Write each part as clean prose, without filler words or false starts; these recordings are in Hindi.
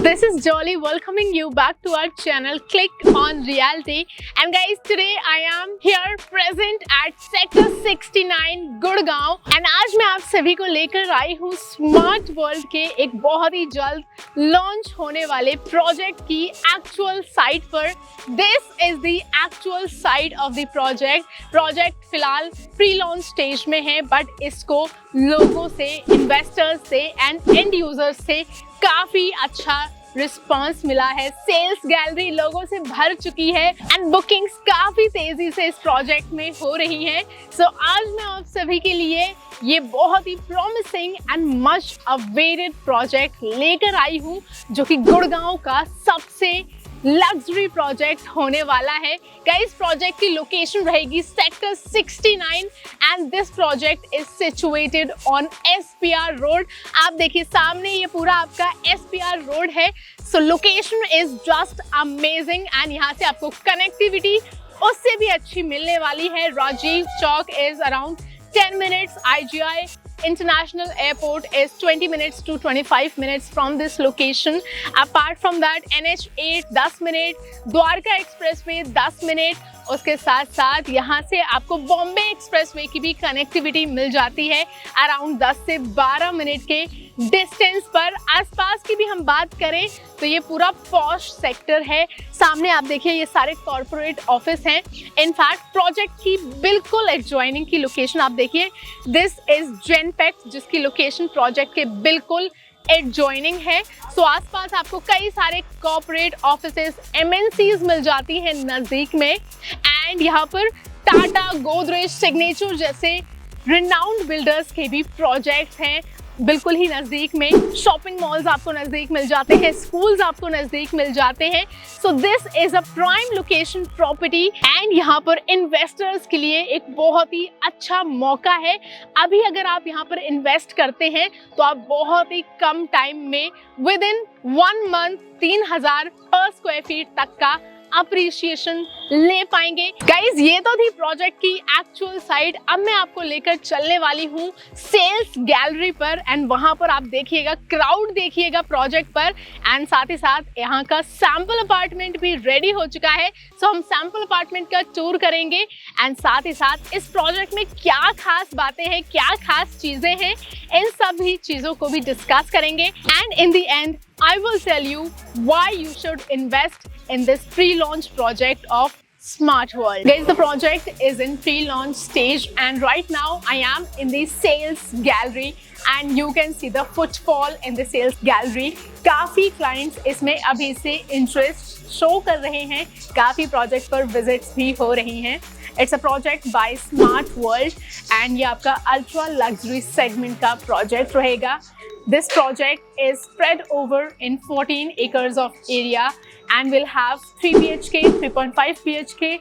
This is Jolly welcoming you back to our channel Click on Reality. And guys, today I am here present at Sector 69 Gurgaon and आज मैं आप सभी को लेकर आई हूँ स्मार्ट वर्ल्ड के एक बहुत ही जल्द लॉन्च होने वाले प्रोजेक्ट की एक्चुअल साइट पर। This is the actual site of the project फिलहाल प्री लॉन्च स्टेज में है, बट इसको लोगों से, इन्वेस्टर्स से एंड एंड यूजर्स से काफी अच्छा रिस्पांस मिला है। सेल्स गैलरी लोगों से भर चुकी है एंड बुकिंग्स काफी तेजी से इस प्रोजेक्ट में हो रही हैं। सो आज मैं आप सभी के लिए ये बहुत ही promising and much awaited project लेकर आई हूँ, जो कि गुड़गांव का सबसे लग्जरी प्रोजेक्ट होने वाला है। गाइस, प्रोजेक्ट की लोकेशन रहेगी sector 69 and this project is situated on SPR road. आप देखिए सामने ये पूरा आपका SPR रोड है। सो location is just amazing and यहाँ से आपको कनेक्टिविटी उससे भी अच्छी मिलने वाली है। Rajiv Chowk is around 10 minutes, IGI International Airport is 20 minutes to 25 minutes from this location. Apart from that, NH8 10 minute, Dwarka expressway 10 minute, उसके साथ साथ यहाँ से आपको बॉम्बे एक्सप्रेसवे की भी कनेक्टिविटी मिल जाती है अराउंड 10 से 12 मिनट के डिस्टेंस पर। आसपास की भी हम बात करें तो ये पूरा पॉश सेक्टर है। सामने आप देखिए ये सारे कॉर्पोरेट ऑफिस हैं। इनफैक्ट प्रोजेक्ट की बिल्कुल एडजॉइनिंग की लोकेशन आप देखिए, दिस इज जेनपेक्ट, जिसकी लोकेशन प्रोजेक्ट के बिल्कुल एडजॉइनिंग है। सो आसपास आपको कई सारे कॉर्पोरेट ऑफिसेस, MNCs मिल जाती हैं नज़दीक में एंड यहाँ पर टाटा, गोदरेज, सिग्नेचर जैसे रिनाउंड बिल्डर्स के भी प्रोजेक्ट्स हैं बिल्कुल ही नज़दीक में। शॉपिंग मॉल्स आपको नज़दीक मिल जाते हैं, स्कूल्स आपको नज़दीक मिल जाते हैं। So this is a prime location property and यहाँ पर इन्वेस्टर्स के लिए एक बहुत ही अच्छा मौका है। अभी अगर आप यहाँ पर इन्वेस्ट करते हैं तो आप बहुत ही कम टाइम में विद इन 1 मंथ 3000 पर स्क्वायर फीट तक का अप्रिशिएशन ले पाएंगे। गाइज, ये तो थी प्रोजेक्ट की एक्चुअल साइट। अब मैं आपको लेकर चलने वाली हूँ सेल्स गैलरी पर एंड वहां पर आप देखिएगा, क्राउड देखिएगा प्रोजेक्ट पर एंड साथ ही साथ यहाँ का सैंपल अपार्टमेंट भी रेडी हो चुका है। सो हम सैंपल अपार्टमेंट का टूर करेंगे एंड साथ ही साथ इस प्रोजेक्ट में क्या खास बातें हैं, क्या खास चीजें हैं, इन सभी चीजों को भी डिस्कस करेंगे and in the end I will tell you why you should invest in this pre-launch project of Smart World. Guys, the project is in pre-launch stage and right now I am in the sales gallery and you can see the footfall in the sales gallery. काफी clients इसमें अभी से interest show कर रहे हैं, काफी project पर visits भी हो रही हैं। It's a project by Smart World and ये आपका ultra luxury segment का project रहेगा। This project is spread over in 14 acres of area and will have 3 BHK, 3.5 BHK,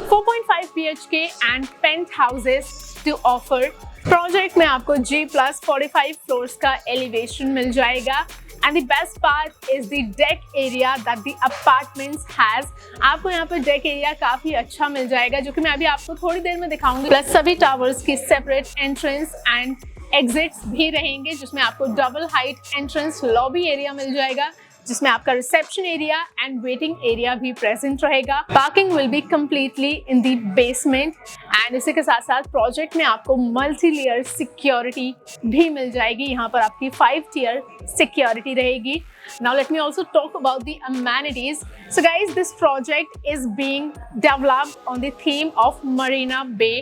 4.5 BHK and penthouses to offer. Project में आपको G+45 floors का elevation मिल जाएगा and the best part is the deck area that the apartments has. आपको यहाँ पर deck area काफी अच्छा मिल जाएगा, जो कि मैं अभी आपको थोड़ी देर में दिखाऊंगी। प्लस सभी टावर्स की separate entrance and एग्जिट्स भी रहेंगे, जिसमें आपको double height entrance lobby area मिल जाएगा, जिसमें आपका reception area and waiting area भी प्रेजेंट रहेगा। Parking will be completely in the basement and इसी के साथ साथ प्रोजेक्ट में आपको मल्टी लेयर सिक्योरिटी भी मिल जाएगी। यहाँ पर आपकी 5 tier सिक्योरिटी रहेगी। Now let me also talk about the amenities. So guys, this project is being developed on the theme of Marina Bay,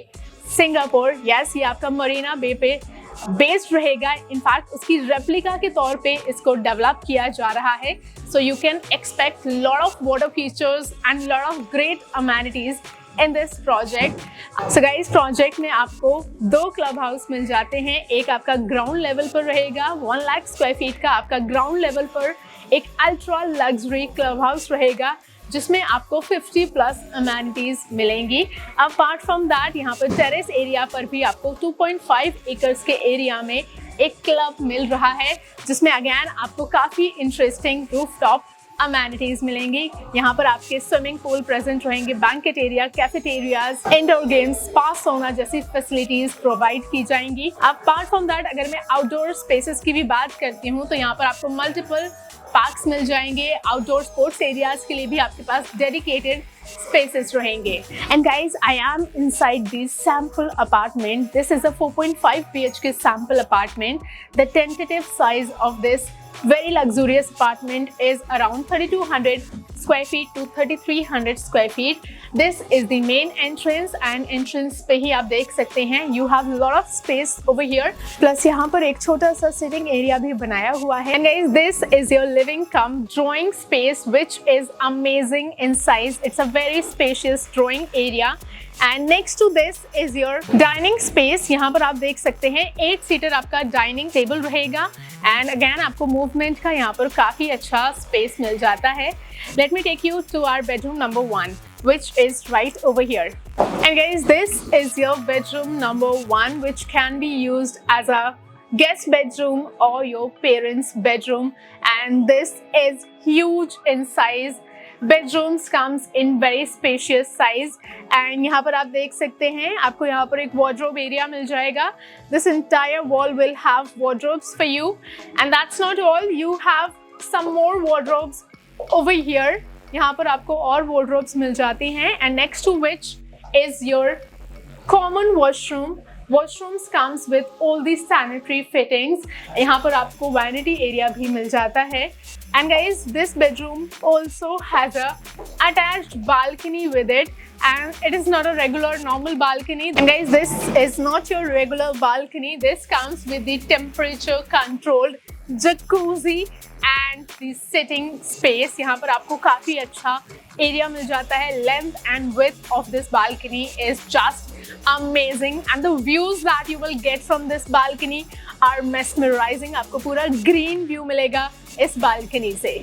Singapore. Yes, ये आपका मरीना बे पे बेस्ड रहेगा। इनफैक्ट उसकी रेप्लिका के तौर पे इसको डेवलप किया जा रहा है। So you can expect lot of water features and lot of great amenities in this project. So guys, project में आपको 2 क्लब हाउस मिल जाते हैं। एक आपका ग्राउंड लेवल पर रहेगा, 1 लाख स्क्वायर फीट का आपका ग्राउंड लेवल पर एक अल्ट्रा लग्जरी क्लब हाउस रहेगा, जिसमें आपको 50+ अमेनिटीज मिलेंगी। अपार्ट फ्रॉम दैट यहाँ पर टेरेस एरिया पर भी आपको 2.5 एकर्स के एरिया में एक क्लब मिल रहा है, जिसमें अगेन आपको काफ़ी इंटरेस्टिंग रूफटॉप अमेनिटीज मिलेंगी। यहाँ पर आपके स्विमिंग पूल प्रेजेंट रहेंगे, banquet area, cafeterias, indoor games, spa, सोना जैसी फैसिलिटीज प्रोवाइड की जाएंगी। अपार्ट फ्रॉम दैट अगर मैं आउटडोर स्पेसेस की भी बात करती हूँ तो यहाँ पर आपको मल्टीपल पार्क्स मिल जाएंगे, आउटडोर स्पोर्ट्स एरियाज के लिए भी आपके पास डेडिकेटेड spaces रहेंगे. And guys, I am inside the sample apartment. This is a 4.5 BHK sample apartment. The tentative size of this very luxurious apartment is around 3200 square feet to 3300 square feet. This is the main entrance and entrance पे ही आप देख सकते हैं you have lot of space over here. Plus यहाँ पर एक छोटा सा sitting area भी बनाया हुआ है. And guys, this is your living cum drawing space which is amazing in size. It's a very spacious drawing area. And next to this is your dining space. यहाँ पर आप देख सकते हैं 8 सीटर आपका डाइनिंग टेबल रहेगा. एंड अगेन आपको मूवमेंट का यहाँ पर काफ़ी अच्छा स्पेस मिल जाता है. Let me take you to our bedroom number 1, which is right over here. And guys, this is your bedroom number 1, which can be used as a guest bedroom or your parents' bedroom. And this is huge in size. Bedrooms comes in very spacious size. And यहाँ पर आप देख सकते हैं आपको यहाँ पर एक wardrobe area मिल जाएगा. This entire wall will have wardrobes for you. And that's not all. You have some more wardrobes over here. यहाँ पर आपको और wardrobes मिल जाती हैं. And next to which is your common washroom. Washrooms comes with all these sanitary fittings. यहाँ पर आपको vanity area भी मिल जाता है. And guys, this bedroom also has a attached balcony with it. And it is not a regular normal balcony. And guys, this is not your regular balcony. This comes with the temperature controlled jacuzzi and the sitting space. यहाँ पर आपको काफ़ी अच्छा area मिल जाता है. Length and width of this balcony is just amazing. And the views that you will get from this balcony are mesmerizing. आपको पूरा green view मिलेगा इस balcony से.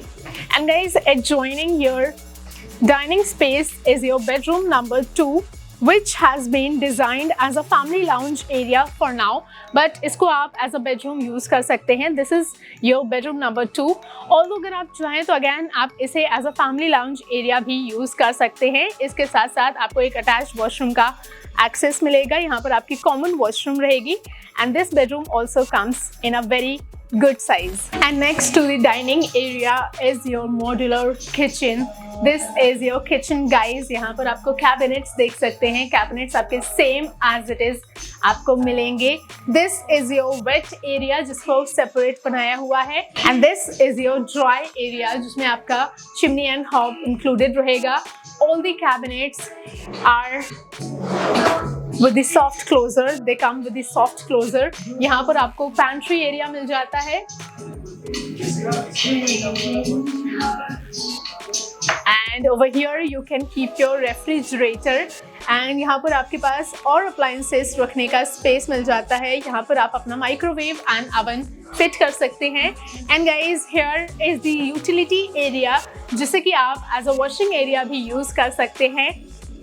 And guys, adjoining your dining space is your bedroom number 2, which has been designed as a family lounge area for now, but इसको आप as a bedroom use कर सकते हैं. This is your bedroom number 2. Although अगर आप चाहें तो again आप इसे as a family lounge area भी use कर सकते हैं. इसके साथ साथ आपको एक attached washroom का access मिलेगा. यहाँ पर आपकी common washroom रहेगी. And this bedroom also comes in a very good size. And next to the dining area is your modular kitchen. This is your kitchen guys. यहाँ पर आपको cabinets देख सकते हैं. Cabinets आपके same as it is आपको मिलेंगे. This is your wet area जिसको separate बनाया हुआ है. And this is your dry area जिसमें आपका chimney and hob included रहेगा. All the cabinets are with the soft closer. They come with the soft closer. यहाँ पर आपको pantry area मिल जाता है. And over here you can keep your refrigerator. And यहाँ पर आपके पास और appliances रखने का space मिल जाता है. यहाँ पर आप अपना microwave and oven fit कर सकते हैं. And guys, here is the utility area जिसे कि आप as a washing area भी use कर सकते हैं.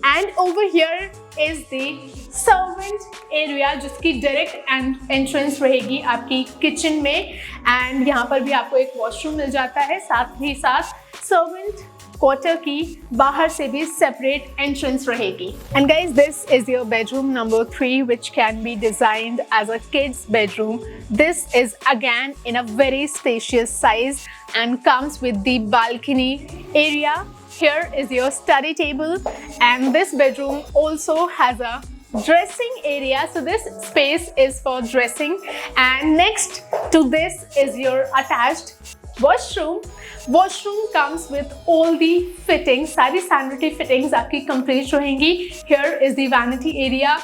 And over here is the servant area जिसकी direct entrance रहेगी आपकी kitchen में. And यहाँ पर भी आपको एक washroom मिल जाता है. साथ ही साथ servant quarter की बाहर से भी separate entrance रहेगी. And guys, this is your bedroom number 3, which can be designed as a kid's bedroom. This is again in a very spacious size and comes with the balcony area. Here is your study table, and this bedroom also has a dressing area. So this space is for dressing. And next to this is your attached washroom. Washroom comes with all the fittings. सारी sanitary fittings आपकी complete रहेंगी. Here is the vanity area.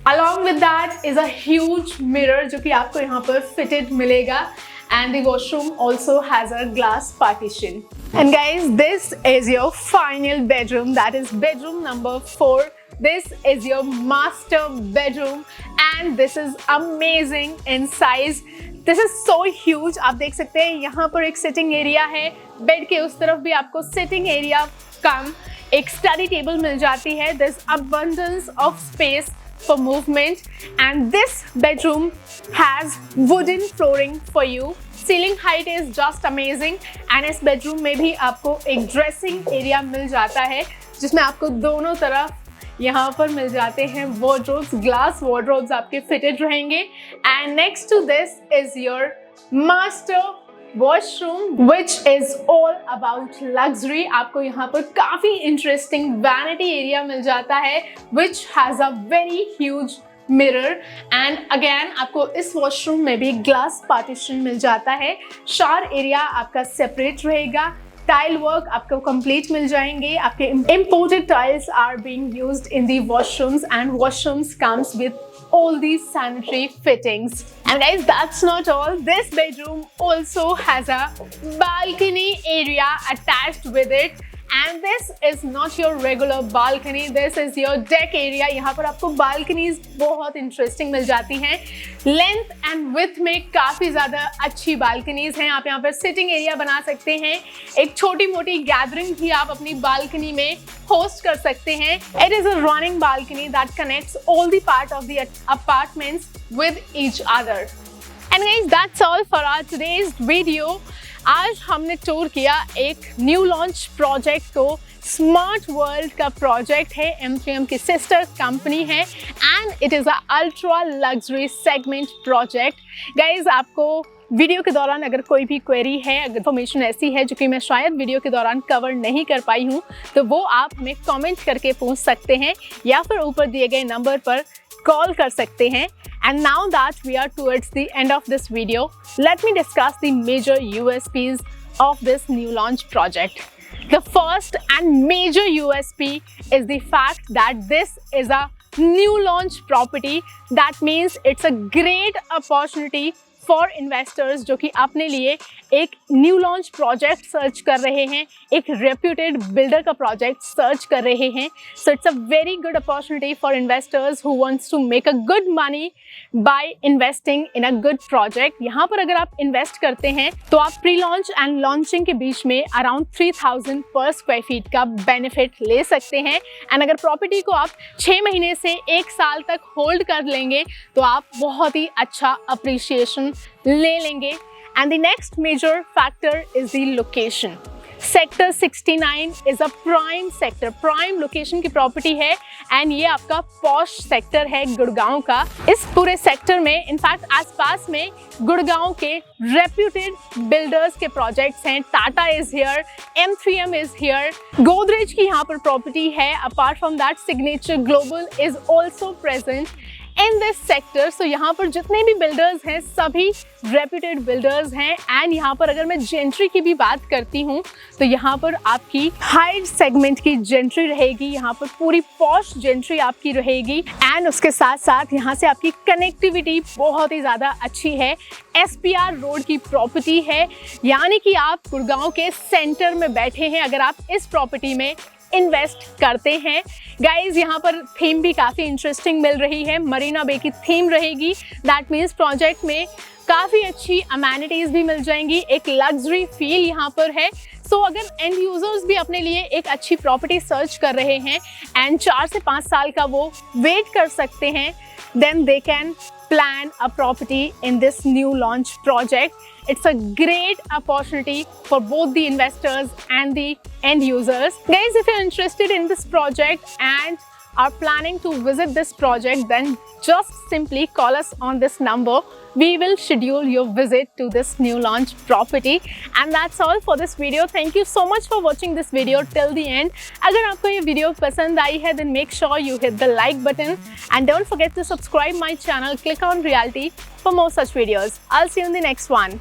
Along with that is a huge mirror जो कि आपको यहाँ पर fitted मिलेगा. And the washroom also has a glass partition. And guys, this is your final bedroom. That is bedroom number 4. This is your master bedroom. And this is amazing in size. This is so huge. आप देख सकते हैं यहाँ पर एक sitting area है. Bed के उस तरफ भी आपको sitting area कम एक study table मिल जाती है. There's abundance of space for movement. And this bedroom has wooden flooring for you. Ceiling height is just amazing. And इस bedroom में भी आपको एक dressing area मिल जाता है जिसमें आपको दोनों तरफ यहाँ पर मिल जाते हैं wardrobes, glass wardrobes आपके fitted रहेंगे. And next to this is your master washroom which is all about luxury. आपको यहाँ पर काफी इंटरेस्टिंग वैनिटी एरिया मिल जाता है which has a very huge mirror and again आपको इस वॉशरूम में भी ग्लास पार्टीशन मिल जाता है। शावर एरिया आपका सेपरेट रहेगा। टाइल वर्क आपको कंप्लीट मिल जाएंगे। आपके imported tiles are being used in the washrooms and washrooms comes with all these sanitary fittings. And guys, that's not all. This bedroom also has a balcony area attached with it. And this is not your regular balcony. This is your deck area. यहाँ पर आपको balconies बहुत interesting मिल जाती हैं। Length and width में काफी ज्यादा अच्छी balconies हैं। आप यहाँ पर sitting area बना सकते हैं। एक छोटी मोटी gathering भी आप अपनी balcony में host कर सकते हैं। It is a running balcony that connects all the part of the apartments with each other. And guys, that's all for our today's video. आज हमने टूर किया एक न्यू लॉन्च प्रोजेक्ट को। स्मार्ट वर्ल्ड का प्रोजेक्ट है, M3M की सिस्टर कंपनी है and it is a ultra luxury segment project. Guys, आपको वीडियो के दौरान अगर कोई भी क्वेरी है, अगर इन्फॉर्मेशन ऐसी है जो कि मैं शायद वीडियो के दौरान कवर नहीं कर पाई हूँ, तो वो आप हमें कमेंट करके पूछ सकते हैं या फिर ऊपर दिए गए नंबर पर कॉल कर सकते हैं। And now that we are towards the end of this video, let me discuss the major USPs of this new launch project. The first and major USP is the fact that this is a new launch property. That means it's a great opportunity for investors जो कि अपने लिए एक न्यू लॉन्च प्रोजेक्ट सर्च कर रहे हैं, एक रेप्यूटेड बिल्डर का प्रोजेक्ट सर्च कर रहे हैं। So it's a very good opportunity for investors who wants to make a good money by investing in a good project. यहाँ पर अगर आप इन्वेस्ट करते हैं तो आप प्री लॉन्च एंड लॉन्चिंग के बीच में अराउंड 3000 पर स्क्वायर फीट का बेनिफिट ले सकते हैं। एंड अगर प्रॉपर्टी को आप 6 महीने से 1 साल तक होल्ड कर लेंगे तो आप बहुत ही अच्छा अप्रिसिएशन ले लेंगे। And the next major factor is the location. Sector 69 is a prime sector, prime location की प्रॉपर्टी है एंड ये आपका पॉश सेक्टर है गुड़गांव का। इस पूरे सेक्टर में इनफैक्ट आसपास में गुड़गांव के रेप्यूटेड बिल्डर्स के प्रोजेक्ट्स हैं। Tata is here, M3M is here, Godrej की यहाँ पर प्रॉपर्टी है। Apart from that signature global is also present in this sector. So यहाँ पर जितने भी बिल्डर्स हैं सभी रेप्यूटेड बिल्डर्स हैं। एंड यहाँ पर अगर मैं जेंट्री की भी बात करती हूँ तो यहाँ पर आपकी हाई सेगमेंट की जेंट्री रहेगी, यहाँ पर पूरी पॉश जेंट्री आपकी रहेगी। एंड उसके साथ साथ यहाँ से आपकी कनेक्टिविटी बहुत ही ज़्यादा अच्छी है। SPR रोड की प्रॉपर्टी है, यानी कि आप गुड़गांव के सेंटर में बैठे हैं अगर आप इस प्रॉपर्टी में इन्वेस्ट करते हैं। गाइज, यहाँ पर थीम भी काफ़ी इंटरेस्टिंग मिल रही है, मरीना बे की थीम रहेगी। दैट मीन्स प्रोजेक्ट में काफ़ी अच्छी अमेनिटीज़ भी मिल जाएंगी, एक लग्जरी फील यहाँ पर है। सो अगर एंड यूजर्स भी अपने लिए एक अच्छी प्रॉपर्टी सर्च कर रहे हैं एंड 4 से 5 साल का वो वेट कर सकते हैं, then they can plan a property in this new launch project. It's a great opportunity for both the investors and the end users. Guys, if you're interested in this project and are planning to visit this project, then just simply call us on this number. We will schedule your visit to this new launch property. And that's all for this video. Thank you so much for watching this video till the end. अगर आपको ये वीडियो पसंद आई है then make sure you hit the like button and don't forget to subscribe my channel. Click on Realty for more such videos. I'll see you in the next one.